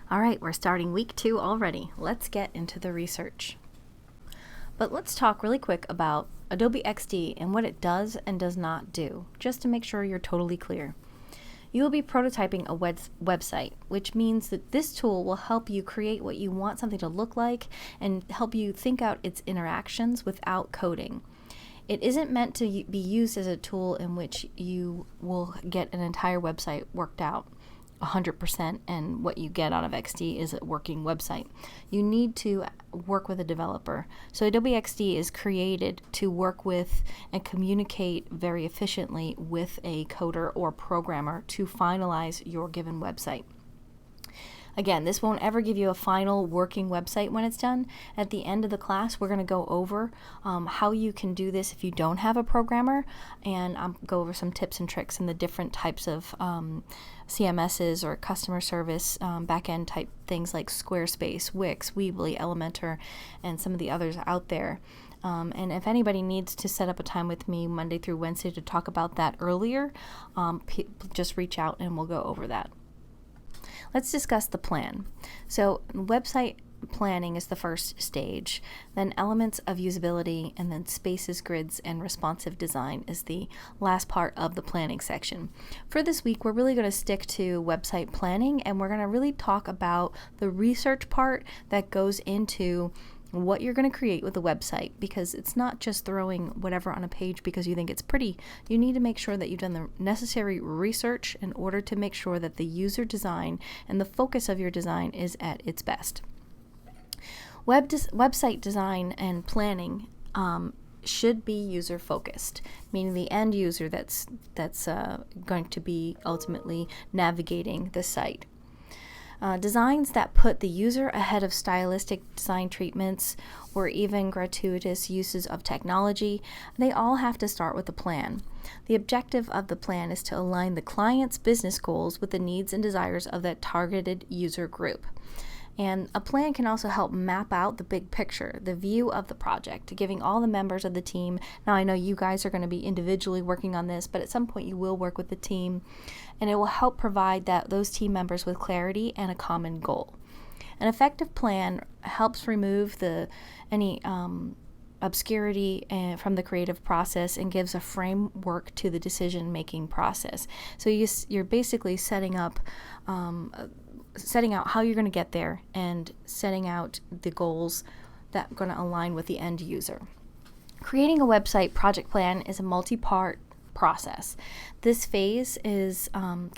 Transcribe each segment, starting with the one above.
All right, we're starting week 2 already. Let's get into the research. But let's talk really quick about Adobe XD and what it does and does not do, just to make sure you're totally clear. You will be prototyping a website, which means that this tool will help you create what you want something to look like and help you think out its interactions without coding. It isn't meant to be used as a tool in which you will get an entire website worked out 100% and what you get out of XD is a working website. You need to work with a developer. So Adobe XD is created to work with and communicate very efficiently with a coder or programmer to finalize your given website. Again, this won't ever give you a final working website when it's done. At the end of the class, we're going to go over how you can do this if you don't have a programmer, and I'll go over some tips and tricks in the different types of CMSs or customer service backend type things like Squarespace, Wix, Weebly, Elementor, and some of the others out there. And if anybody needs to set up a time with me Monday through Wednesday to talk about that earlier, just reach out and we'll go over that. Let's discuss the plan. So website planning is the first stage, then elements of usability, and then spaces, grids, and responsive design is the last part of the planning section. For this week, we're really going to stick to website planning, and we're going to really talk about the research part that goes into what you're going to create with the website, because it's not just throwing whatever on a page because you think it's pretty. You need to make sure that you've done the necessary research in order to make sure that the user design and the focus of your design is at its best. Website design and planning should be user focused, meaning the end user that's going to be ultimately navigating the site. Designs that put the user ahead of stylistic design treatments or even gratuitous uses of technology, they all have to start with a plan. The objective of the plan is to align the client's business goals with the needs and desires of that targeted user group. And a plan can also help map out the big picture, the view of the project, giving all the members of the team. Now, I know you guys are going to be individually working on this, but at some point you will work with the team, and it will help provide those team members with clarity and a common goal. An effective plan helps remove any obscurity from the creative process and gives a framework to the decision-making process. So you're basically setting out how you're going to get there and setting out the goals that are going to align with the end user. Creating a website project plan is a multi-part process. This phase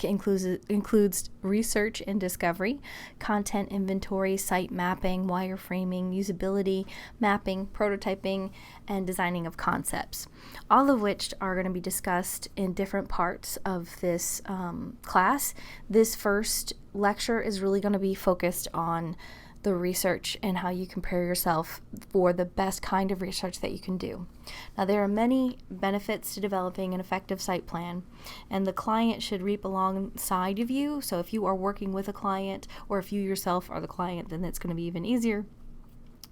includes research and discovery, content inventory, site mapping, wireframing, usability, mapping, prototyping, and designing of concepts, all of which are going to be discussed in different parts of this class. This first lecture is really going to be focused on the research and how you compare yourself for the best kind of research that you can do. Now, there are many benefits to developing an effective site plan, and the client should reap alongside of you. So if you are working with a client, or if you yourself are the client, then it's going to be even easier.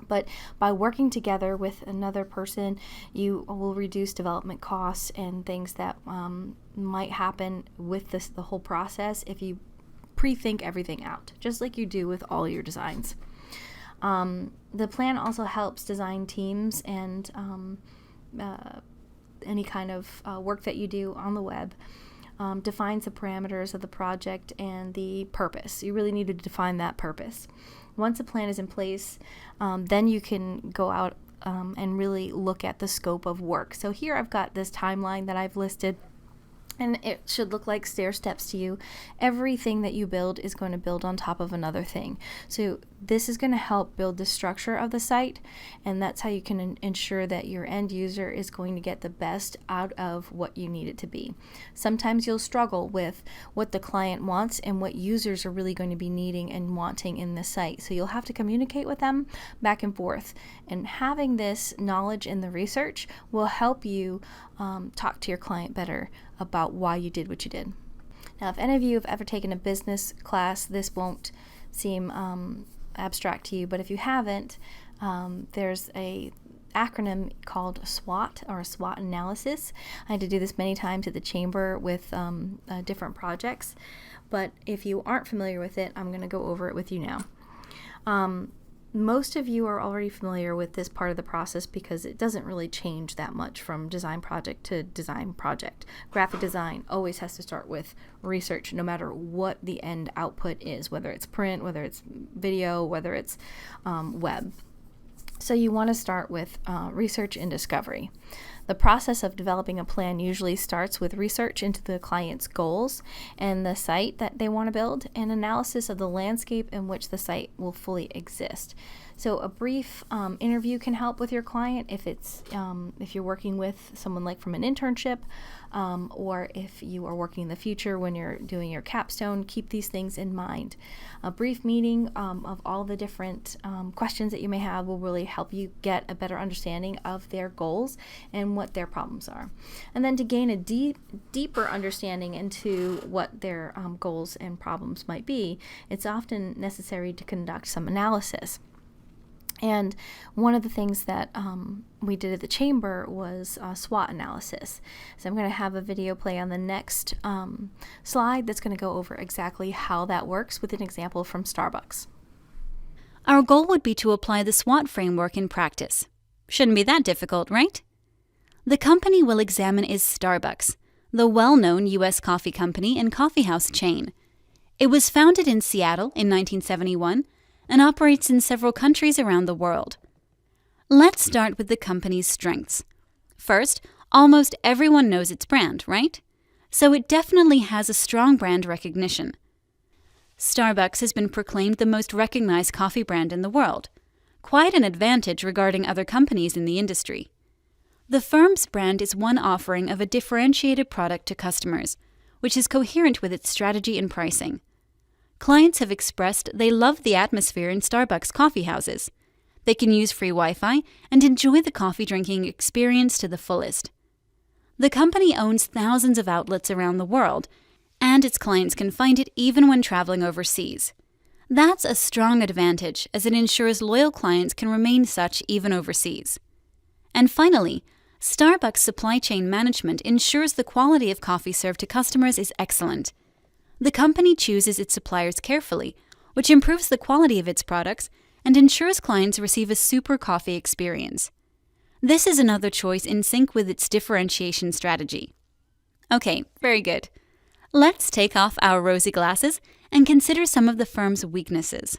But by working together with another person, you will reduce development costs and things that might happen with the whole process if you pre-think everything out, just like you do with all your designs. The plan also helps design teams and any kind of work that you do on the web. Defines the parameters of the project and the purpose. You really need to define that purpose. Once a plan is in place, then you can go out and really look at the scope of work. So here I've got this timeline that I've listed, and it should look like stair steps to you. Everything that you build is going to build on top of another thing. So this is going to help build the structure of the site, and that's how you can ensure that your end user is going to get the best out of what you need it to be. Sometimes you'll struggle with what the client wants and what users are really going to be needing and wanting in the site. So you'll have to communicate with them back and forth. And having this knowledge in the research will help you talk to your client better about why you did what you did. Now, if any of you have ever taken a business class, this won't seem abstract to you, but if you haven't, there's a acronym called SWOT, or SWOT analysis. I had to do this many times at the chamber with different projects, but if you aren't familiar with it, I'm going to go over it with you now. Most of you are already familiar with this part of the process because it doesn't really change that much from design project to design project. Graphic design always has to start with research, no matter what the end output is, whether it's print, whether it's video, whether it's web. So you want to start with research and discovery. The process of developing a plan usually starts with research into the client's goals and the site that they want to build, and analysis of the landscape in which the site will fully exist. So a brief interview can help with your client if you're working with someone like from an internship, or if you are working in the future when you're doing your capstone. Keep these things in mind. A brief meeting of all the different questions that you may have will really help you get a better understanding of their goals and what their problems are. And then to gain a deeper understanding into what their goals and problems might be, it's often necessary to conduct some analysis. And one of the things that we did at the chamber was SWOT analysis. So I'm going to have a video play on the next slide that's going to go over exactly how that works with an example from Starbucks. Our goal would be to apply the SWOT framework in practice. Shouldn't be that difficult, right? The company we'll examine is Starbucks, the well-known U.S. coffee company and coffeehouse chain. It was founded in Seattle in 1971 and operates in several countries around the world. Let's start with the company's strengths. First, almost everyone knows its brand, right? So it definitely has a strong brand recognition. Starbucks has been proclaimed the most recognized coffee brand in the world, quite an advantage regarding other companies in the industry. The firm's brand is one offering of a differentiated product to customers, which is coherent with its strategy and pricing. Clients have expressed they love the atmosphere in Starbucks coffee houses. They can use free Wi-Fi and enjoy the coffee drinking experience to the fullest. The company owns thousands of outlets around the world, and its clients can find it even when traveling overseas. That's a strong advantage, as it ensures loyal clients can remain such even overseas. And finally, Starbucks supply chain management ensures the quality of coffee served to customers is excellent. The company chooses its suppliers carefully, which improves the quality of its products and ensures clients receive a super coffee experience. This is another choice in sync with its differentiation strategy. Okay, very good. Let's take off our rosy glasses and consider some of the firm's weaknesses.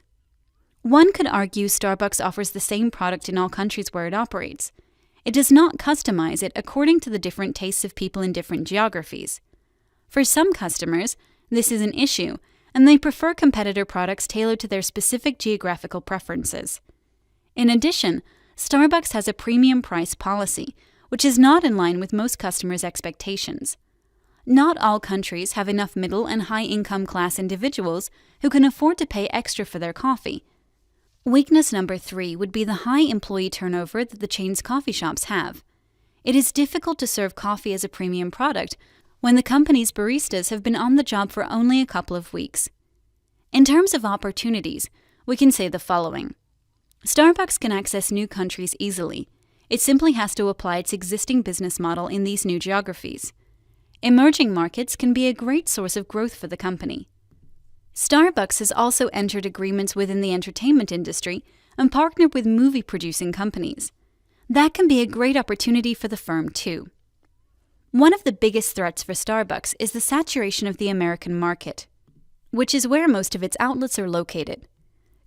One could argue Starbucks offers the same product in all countries where it operates. It does not customize it according to the different tastes of people in different geographies. For some customers, this is an issue, and they prefer competitor products tailored to their specific geographical preferences. In addition, Starbucks has a premium price policy, which is not in line with most customers' expectations. Not all countries have enough middle and high-income class individuals who can afford to pay extra for their coffee. Weakness number 3 would be the high employee turnover that the chain's coffee shops have. It is difficult to serve coffee as a premium product when the company's baristas have been on the job for only a couple of weeks. In terms of opportunities, we can say the following. Starbucks can access new countries easily. It simply has to apply its existing business model in these new geographies. Emerging markets can be a great source of growth for the company. Starbucks has also entered agreements within the entertainment industry and partnered with movie-producing companies. That can be a great opportunity for the firm, too. One of the biggest threats for Starbucks is the saturation of the American market, which is where most of its outlets are located.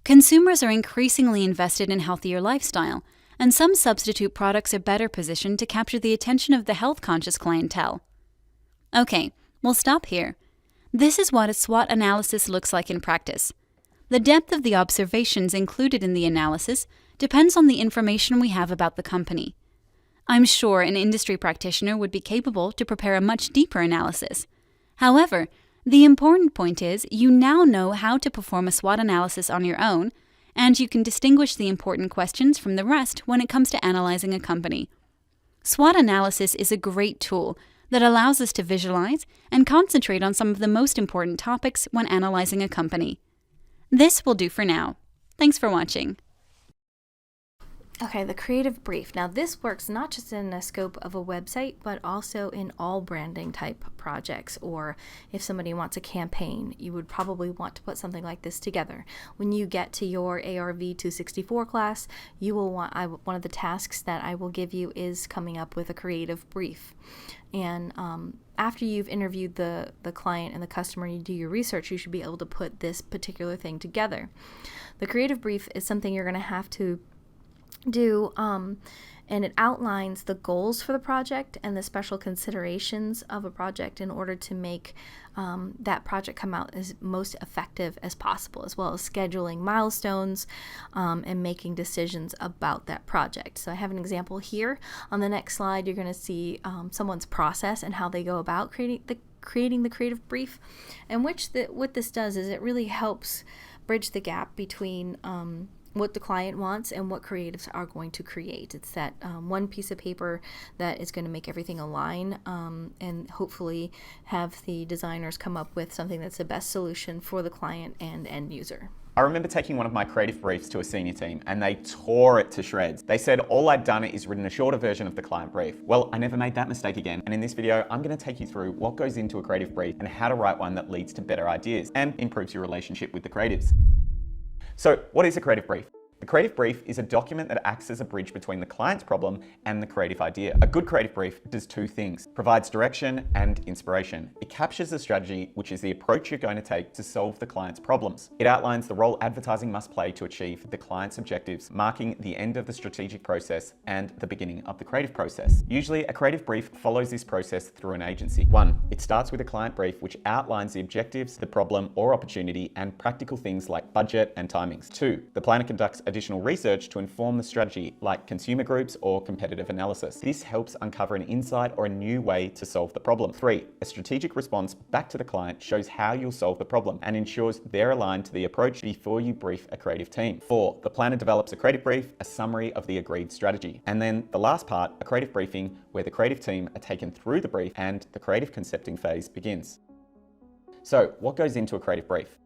Consumers are increasingly invested in healthier lifestyle, and some substitute products are better positioned to capture the attention of the health-conscious clientele. Okay, we'll stop here. This is what a SWOT analysis looks like in practice. The depth of the observations included in the analysis depends on the information we have about the company. I'm sure an industry practitioner would be capable to prepare a much deeper analysis. However, the important point is you now know how to perform a SWOT analysis on your own, and you can distinguish the important questions from the rest when it comes to analyzing a company. SWOT analysis is a great tool that allows us to visualize and concentrate on some of the most important topics when analyzing a company. This will do for now. Thanks for watching. Okay, the creative brief. Now, this works not just in the scope of a website, but also in all branding type projects. Or if somebody wants a campaign, you would probably want to put something like this together. When you get to your ARV264 class, you will want, one of the tasks that I will give you is coming up with a creative brief. And after you've interviewed the client and the customer and you do your research, you should be able to put this particular thing together. The creative brief is something you're going to have to do, and it outlines the goals for the project and the special considerations of a project in order to make that project come out as most effective as possible, as well as scheduling milestones and making decisions about that project. So I have an example here. On the next slide, you're going to see someone's process and how they go about creating the creative brief. And what this does is it really helps bridge the gap between what the client wants and what creatives are going to create. It's that one piece of paper that is going to make everything align and hopefully have the designers come up with something that's the best solution for the client and end user. I remember taking one of my creative briefs to a senior team and they tore it to shreds. They said all I'd done is written a shorter version of the client brief. Well, I never made that mistake again. And in this video, I'm going to take you through what goes into a creative brief and how to write one that leads to better ideas and improves your relationship with the creatives. So what is a creative brief? The creative brief is a document that acts as a bridge between the client's problem and the creative idea. A good creative brief does two things: provides direction and inspiration. It captures the strategy, which is the approach you're going to take to solve the client's problems. It outlines the role advertising must play to achieve the client's objectives, marking the end of the strategic process and the beginning of the creative process. Usually, a creative brief follows this process through an agency. 1. It starts with a client brief, which outlines the objectives, the problem or opportunity, and practical things like budget and timings. 2. The planner conducts additional research to inform the strategy, like consumer groups or competitive analysis. This helps uncover an insight or a new way to solve the problem. 3. A strategic response back to the client shows how you'll solve the problem and ensures they're aligned to the approach before you brief a creative team. 4. The planner develops a creative brief, a summary of the agreed strategy. And then the last part, a creative briefing, where the creative team are taken through the brief and the creative concepting phase begins. So, what goes into a creative brief?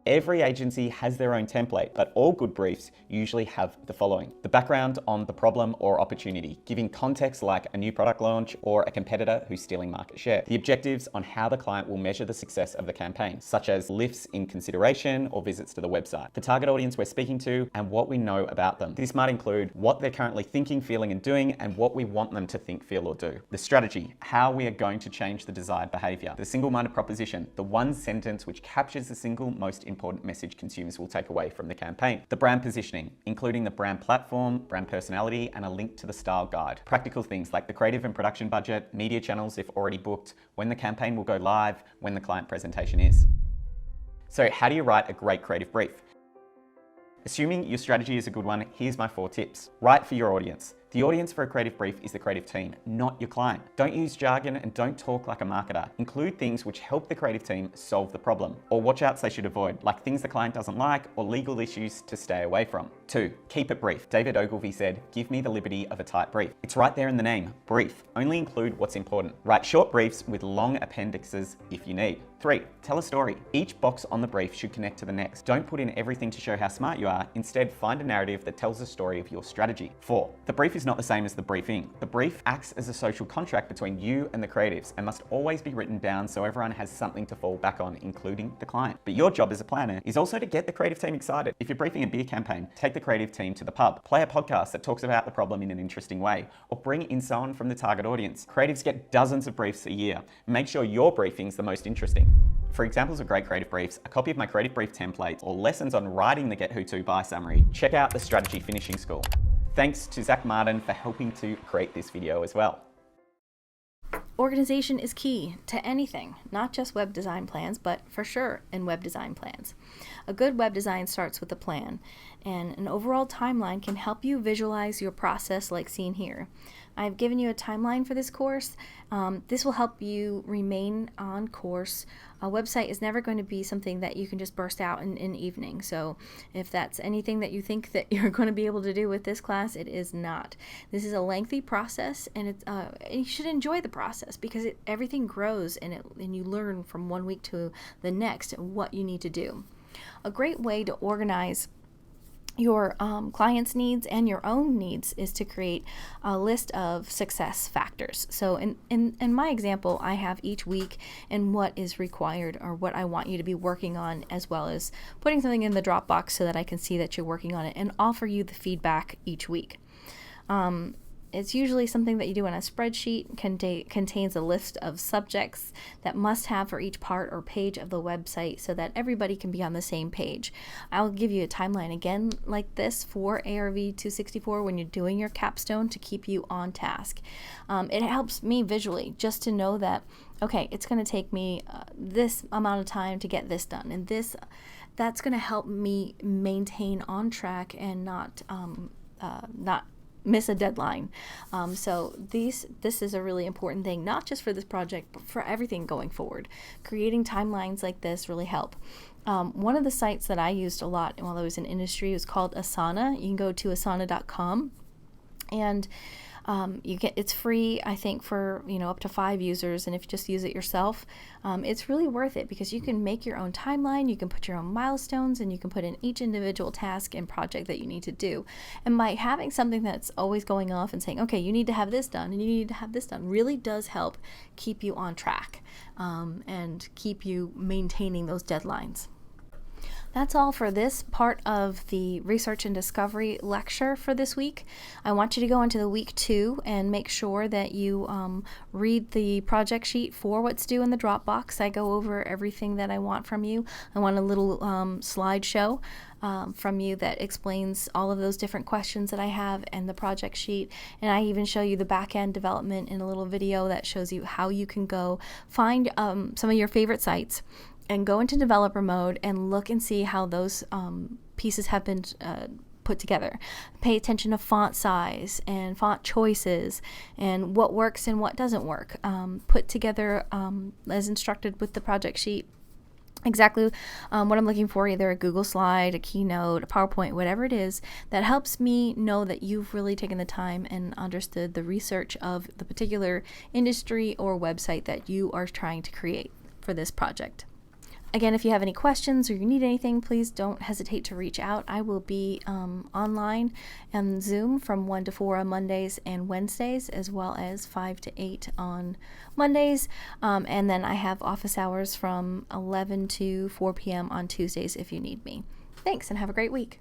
Every agency has their own template, but all good briefs usually have the following: the background on the problem or opportunity, giving context like a new product launch or a competitor who's stealing market share. The objectives on how the client will measure the success of the campaign, such as lifts in consideration or visits to the website. The target audience we're speaking to and what we know about them. This might include what they're currently thinking, feeling, and doing, and what we want them to think, feel, or do. The strategy, how we are going to change the desired behavior. The single-minded proposition, the one sentence which captures the single most important message consumers will take away from the campaign. The brand positioning, including the brand platform, brand personality, and a link to the style guide. Practical things like the creative and production budget, media channels if already booked, when the campaign will go live, when the client presentation is. So how do you write a great creative brief? Assuming your strategy is a good one, here's my 4 tips. Write for your audience. The audience for a creative brief is the creative team, not your client. Don't use jargon and don't talk like a marketer. Include things which help the creative team solve the problem, or watch outs they should avoid, like things the client doesn't like or legal issues to stay away from. 2. Keep it brief. David Ogilvy said, "Give me the liberty of a tight brief." It's right there in the name, brief. Only include what's important. Write short briefs with long appendixes if you need. 3. Tell a story. Each box on the brief should connect to the next. Don't put in everything to show how smart you are. Instead, find a narrative that tells the story of your strategy. 4. The brief is not the same as the briefing. The brief acts as a social contract between you and the creatives and must always be written down so everyone has something to fall back on, including the client. But your job as a planner is also to get the creative team excited. If you're briefing a beer campaign, take the creative team to the pub. Play a podcast that talks about the problem in an interesting way, or bring in someone from the target audience. Creatives get dozens of briefs a year. Make sure your briefing's the most interesting. For examples of great creative briefs, a copy of my creative brief template, or lessons on writing the Get Who To Buy summary, check out the Strategy Finishing School. Thanks to Zach Martin for helping to create this video as well. Organization is key to anything, not just web design plans, but for sure in web design plans. A good web design starts with a plan, and an overall timeline can help you visualize your process like seen here. I've given you a timeline for this course. This will help you remain on course. A website is never going to be something that you can just burst out in an evening. So if that's anything that you think that you're going to be able to do with this class, it is not. This is a lengthy process, and you should enjoy the process because everything grows and you learn from one week to the next what you need to do. A great way to organize your client's needs and your own needs is to create a list of success factors. So in my example, I have each week and what is required or what I want you to be working on, as well as putting something in the Dropbox so that I can see that you're working on it and offer you the feedback each week. It's usually something that you do in a spreadsheet, contains a list of subjects that must have for each part or page of the website so that everybody can be on the same page. I'll give you a timeline again like this for ARV264 when you're doing your capstone to keep you on task. It helps me visually just to know that, okay, it's going to take me this amount of time to get this done, and that's going to help me maintain on track and not miss a deadline. So this is a really important thing, not just for this project, but for everything going forward. Creating timelines like this really help. One of the sites that I used a lot while I was in industry was called Asana. You can go to asana.com, and it's free, I think, for up to 5 users, and if you just use it yourself, it's really worth it because you can make your own timeline, you can put your own milestones, and you can put in each individual task and project that you need to do. And by having something that's always going off and saying, okay, you need to have this done and you need to have this done, really does help keep you on track and keep you maintaining those deadlines. That's all for this part of the Research and Discovery lecture for this week. I want you to go into the week 2 and make sure that you read the project sheet for what's due in the Dropbox. I go over everything that I want from you. I want a little slideshow from you that explains all of those different questions that I have and the project sheet. And I even show you the back-end development in a little video that shows you how you can go find some of your favorite sites and go into developer mode and look and see how those pieces have been put together. Pay attention to font size and font choices and what works and what doesn't work. Put together as instructed with the project sheet exactly what I'm looking for, either a Google slide, a Keynote, a PowerPoint, whatever it is that helps me know that you've really taken the time and understood the research of the particular industry or website that you are trying to create for this project. Again, if you have any questions or you need anything, please don't hesitate to reach out. I will be online on Zoom from 1 to 4 on Mondays and Wednesdays, as well as 5 to 8 on Mondays. And then I have office hours from 11 to 4 p.m. on Tuesdays if you need me. Thanks, and have a great week.